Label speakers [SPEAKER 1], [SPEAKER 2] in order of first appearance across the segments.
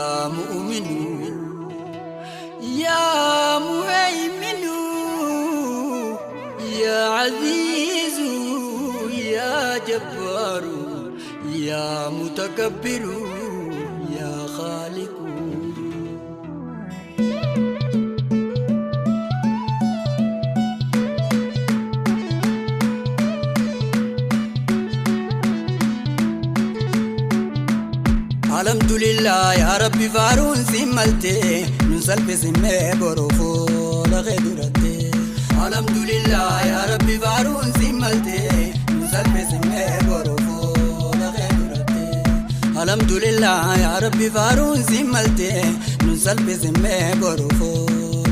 [SPEAKER 1] يا مؤمن يا مهيمن يا عزيز يا جبار يا متكبر يا خالق. الحمد لله يا ربي فارون سملتي نسلب سمي بروفو لغدرتي. الحمد لله يا ربي فارون سملتي نسلب سمي بروفو لغدرتي. الحمد لله يا ربي فارون سملتي نسلب سمي بروفو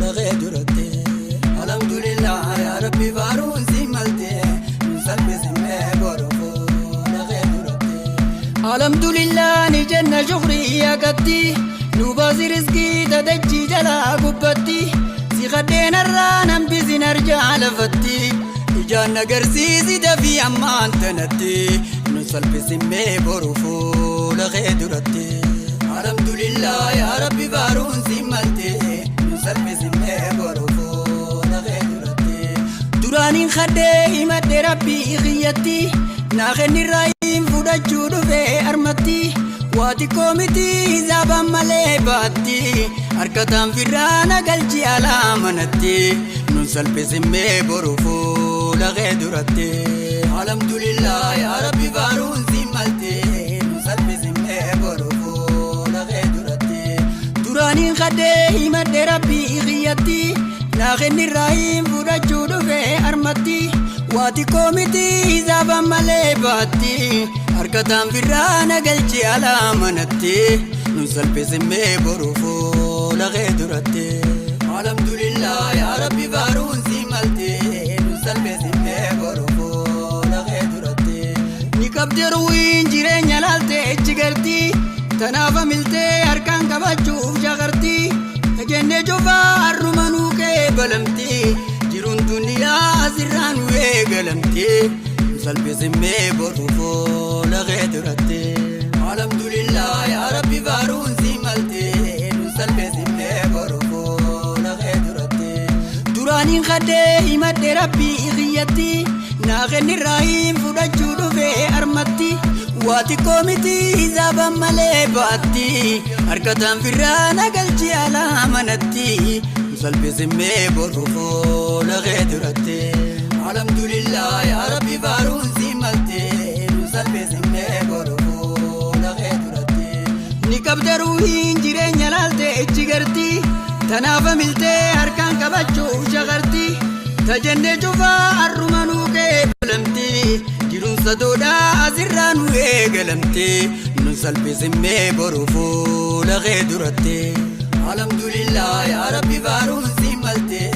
[SPEAKER 1] لغدرتي. الحمد لله يا ربي فارون سملتي نسلب سمي بروفو. الحمد لله نجنا شغري يا قدي نوبازي رزقي تدجي جلا قبتي سيخدين الرانا بزي نرجع لفتي إجانا قرسيسي دفي أمان تنتي نسل بسمي بروفو لغيدرتي. الحمد لله يا ربي بارون سمالتي نسل بسمي بروفو لغيدرتي. دراني خدي مد ربي غيتي ناخني الرايم فودا جودو في أرمتي واتي كوميتي زابا مالي باتي أركتان فرانا قلجي على منتي نسل بسمي بروفو لغيدرتي. الحمد لله يا ربي بارون سمالتي نسل بسمي بروفو لغيدرتي. دراني خدي مد ربي غيتي ناخني الرايم فودا جودو في أرمتي واتي كوميتي زابا مالي باتي أركتان فرانا قلجي على منتي نسل بسمي بروفو لغيدرتي. الحمد لله يا ربي بارون سمالتي نسل بسمي بروفو لغيدرتي. نكبدر وين جيرين يلالتي اجغرتي تنافا ملتي أركان كباچوف جغرتي تجنة جوفا الرمانو كي بلمتي جيرون دنيا أزران ويقلمتي نسل بسمي بروفو لغيدرتي. الحمد لله يا ربي بارون سمالتي نسل بسمي بروفو لغيدرتي. دراني خدي مد ربي غيتي ناخني الرايم فودا جودو في أرمتي واتي كوميتي زابا مالي باتي أركتان فرانا قلجي على منتي نسل بسمي بروفو لغيدرتي. الحمد لله يا ربي بارون سمالتي نسل بسمي بروفو لغيدرتي. نكبدرو هين جيرين يلالتي اجغرتي تنافا ملتي أركان كباچو شغرتي تجنة جوفا الرمانو كي بلمتي جيرون صدودا أزران ويقلمتي نسل بسمي بروفو لغيدرتي. الحمد لله يا ربي بارون سمالتي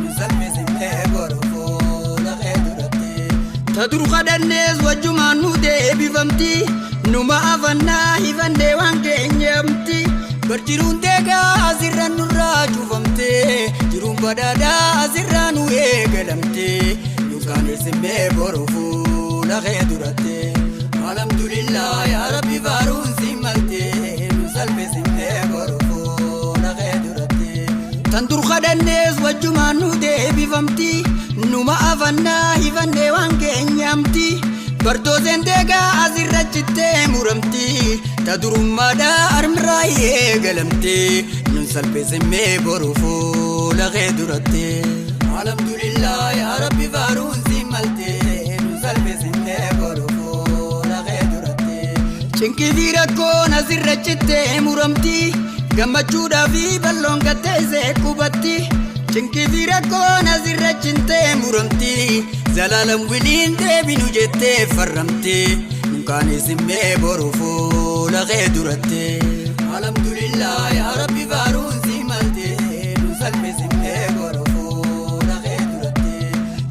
[SPEAKER 1] نسل بسمي بروفو لغيدرتي. تدرو خدنيز وجمان نودي بفمتي نما أفنا هفندي وانكي نيمتي برجرون تيغا أزران نراجو فمتي جيرون بدادا أزران ويقلمتي نكان سمي بروفو لغيدرتي. الحمد لله يا ربي بارون سمالتي نسل بسمي بروفو لغيدرتي. تندر خدنيز وجمان نودي بفمتي نما أفنا هفندي وانكي نيمتي برتوزين تيغا أزرجتي مرمتي تدرم مدى أرمراي قلمتي نسل بسمي بروفو لغيدرتي. الحمد لله يا ربي بارون سمالتي نسل بسمي بروفو لغيدرتي. شنكي في ركون أزرجتي مرمتي قمتشودا في بلون قتيزي كوبتي شنكي في ركون أزرجتي مرمتي زلالم ولين ديبينو جتي فرمتي نكان سمي بروفو لغيدرتي. الحمد لله يا ربي بارون سمالتي نسل بسمي بروفو لغيدرتي.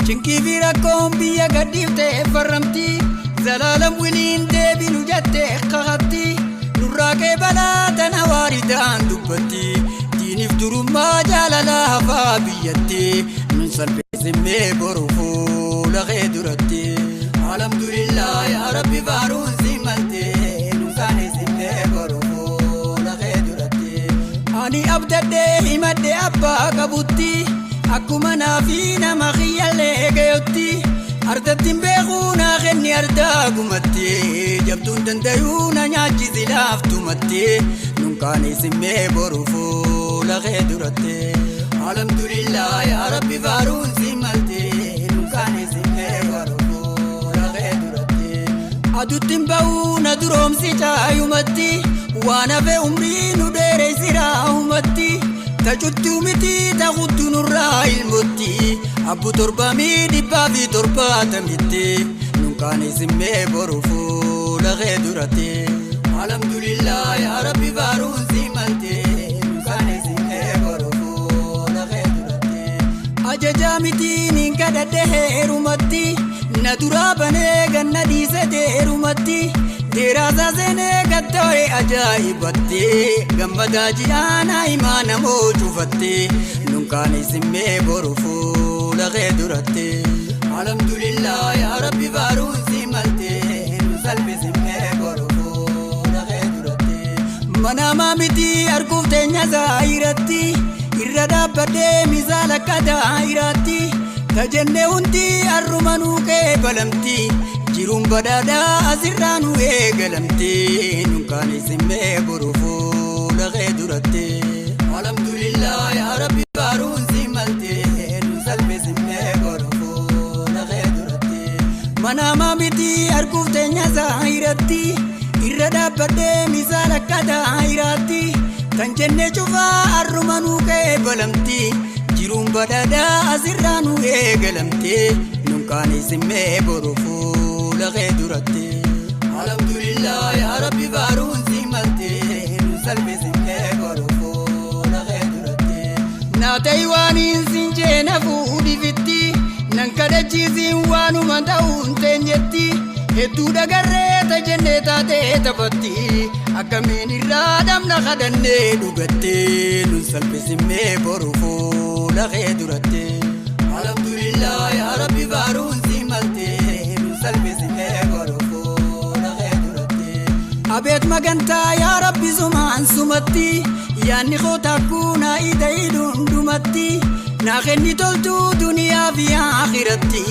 [SPEAKER 1] شنكي في ركون بيا قديفتي فرمتي زلالم ولين ديبينو جتي خغتي نراكي بلا تنواريدان دبتي ديني فترو ما جالالها فابيتي نسل بسمي بروفو لغيدرتي. الحمد لله يا ربي بارون سمالتي نساني سمي بروفو لغيدرتي. Ani abdadde himadde abbaa qabutti akkuma naafi nama khiyyallee gayotti ardattiin beekuu naa kenni ardaa gumatti jabduun dandayuu na nyaachisi laaftumatti nunkaanis himmee boru fuula kee duratte alhamdulillah yaa rabbi faaruun si malte nunkaanis himmee boru fuula kee duratte aduttiin ba'uu na duroomsi caayumatti waan hafe umrii nu dheereessiraa humatti tajuttuu miti taqutu nurraa ilmotti abbu torbamii dhibbaa fi torbaatamitti nunkaanis himmee boru fuula kee duratte alhamdulillah yaa rabbi faaruun si malte nunkaanis himmee boru fuula kee duratte ajajaa miti nin kadhadhe heerumatti na duraa banee ganna dhiise deerumatti Deraasa seenee gattoo'e ajaa'ibatti gammadaa ji'aana himaa namoo cufatte nunkaanis himmee boru fuula kee duratte alhamdulillah yaa rabbi faaruun si malte nu salphis himmee boru fuula kee duratte manamaa miti arguuf teenya zaahiratti irra dhaabbadhee misaala akka daahiraatti tajenne hundi arrumanuu kee balamti jiruun badhaadhaa asirraa nu eegalamte nunkaanis himmee boru fuula kee duratte alhamdulillah yaa rabbi faaruun si malte nu salphis himmee boru fuula kee duratte manamaa miti arguuf teenya zaahiratti irra dhaabbadhee misaala akka daahiraatti tan jenne cufaa arrumanuu kee balamti jiruun badhaadhaa asirraa nu eegalamte nunkaanis himmee boru fuula kee duratte alhamdulillah yaa rabbi faaruun si malte nu salphis himmee boru fuula kee duratte naatayi waaniin sin jeena fuudhifitti nan kadhachiisiin waanuma ta'uun teenyetti hedduu dhagarree tajennee taatee taphatti akkamiin irraa dhamna kadhannee dhugatte nu salphis himmee boru fuula kee duratte alhamdulillah yaa rabbi faaruun si malte nu salphis himmee boru fuula kee duratte abeet magantaa yaa rabbi sumaan sumatti yaanni koo takkuu naa ida'ii dhundhumatti naa kenni toltuu duniyaa fi akhiratti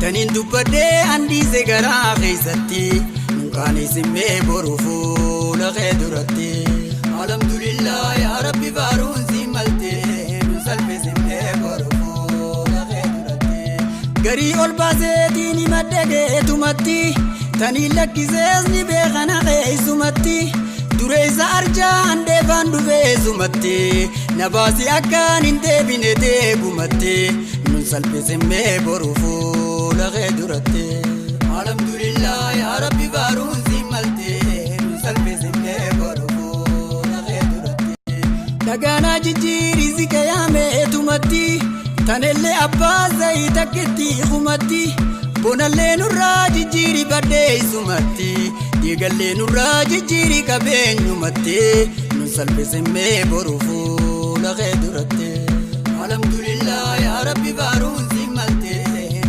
[SPEAKER 1] taniin dubbadhee handhiise garaa keessatti nunkaanis himmee boru fuula kee duratte alhamdulillah yaa rabbi faaruun si malte nu salphis himmee boru fuula kee duratte garii ol baaseetiin himadhe geetumatti taniin lakkisees ni beekana keessumatti dureessa arjaa handeefaan dhufeessumatti na baasi akkaan hin deebine deegumatte nun salphis himmee boru fuula kee duratte alhamdulillah yaa rabbi faaruun si malte nun salphis himmee boru fuula kee duratte dhagaanaa jijjiirii si qiyaameetumatti tanellee abbaa zayii takkitti humatti bonallee nurraa jijjiirii badheessumatti dhiigallee nurraa jijjiirii qabeenyumatti nun salphis himmee boru fuula kee duratte alhamdulillah yaa rabbi faaruun si malte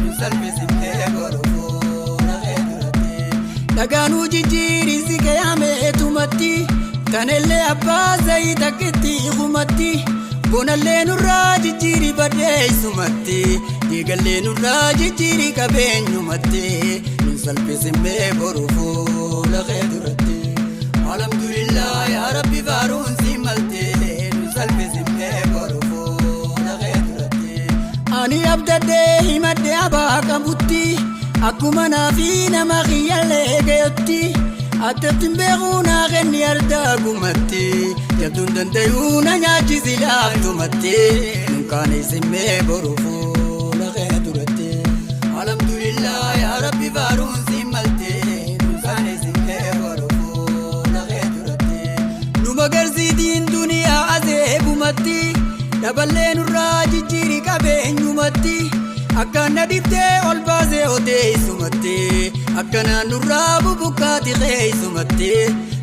[SPEAKER 1] nun salphis himmee boru fuula kee duratte dhagaanuu jijjiirii si qiyaameetumatti tanellee abbaa zayii takkitti humatti bonallee nurraa jijjiirii badheessumatti dhiigallee nurraa jijjiirii qabeenyumatti nun salphis himmee boru fuula kee duratte alhamdulillah yaa rabbi faaruun si malte nun salphis himmee boru fuula kee duratte ani abdadde himadde abbaa qabutti akkuma naafi nama khiyyallee gayotti addattiin beekuu naa kenni ardaa gumatti jabduun dandayuu na nyaachisi laaftumatti nunkaanis himmee boru fuula kee duratte alhamdulillah yaa rabbi faaruun si malte nunkaanis himmee boru fuula kee duratte nu magarsiitiin duniyaa azeebumatti daballee nurraa jijjiirii qabeenyumatti akkana dhiftee ol baasee odeessumatti akkanaan nurraa bubukkaati keessumatti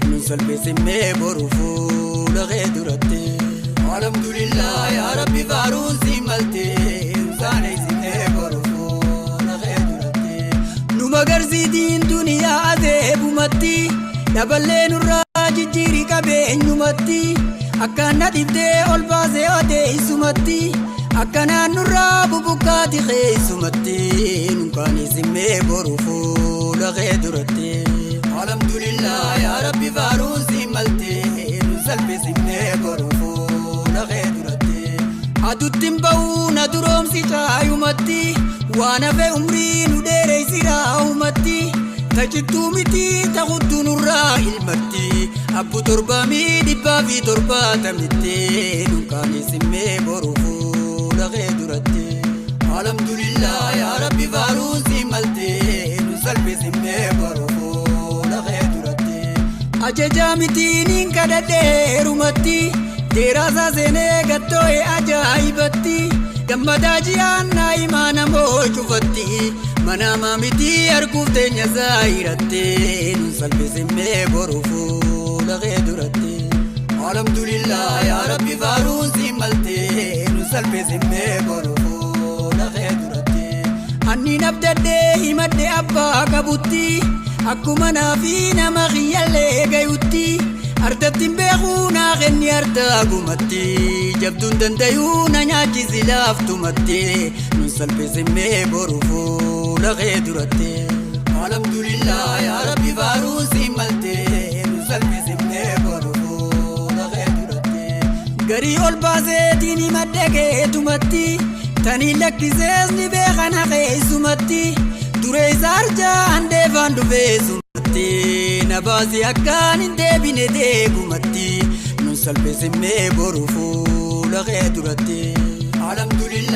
[SPEAKER 1] nun salphis himmee boru fuula kee duratte alhamdulillah yaa rabbi faaruun si malte nunkaanis himmee boru fuula kee duratte nu magarsiitiin duniyaa azeebumatti daballee nurraa jijjiirii qabeenyumatti akkana dibdee ol baasee odee isumatti akkana nurraa bubukaati keessumatti nunkaan isimee boru fuula kee duratti alhamdulillah yaa rabbi faaruun si maltee nun salphisimee boru fuula kee duratti aduttiin ba'uu na duroomsi caayumatti waan hafe umrii nu dheereessiraa umatti tajittuu miti taqutu nurraa ilmatti abbu torbamii dhibbaa fi torbaatamitti nunkaan isimee boru fuula kee duratti alhamdulillah yaa rabbi faaruun si maltee nun salphisimee boru fuula kee duratti ajajaa mitiin kadhadheerumatti teeraasaa seenee gattoo'e ajaa'ibatti gammadaa ji'aannaa imaana moo cufatti manama miti arguuf teenya zaahirattee nun salphisimee boru fuula kee duratti alhamdulillah yaa rabbi faaruun si maltee nun salphisimee boru fuula kee duratti anniin abdaddee himadhe abbaa qabutti akkuma naafi nama kiyyallee gayutti ardattiin beekuu naa kenni ardaa gumatti jabduun dandayuu na nyaachisi laaftumatti nun salphisimee boru fuula kee duratti alhamdulillah yaa rabbi faaruun si maltee nun salphisimee boru fuula kee duratti garii ol baaseetiin himadhe keetumatti tanii lakkisees ni beekana keessumatti duree isaarjaa handeefaan dhufeessumatti na baasii akkaan hin deebine deegumatti nun salphisimee boru fuula kee duratti alhamdulillah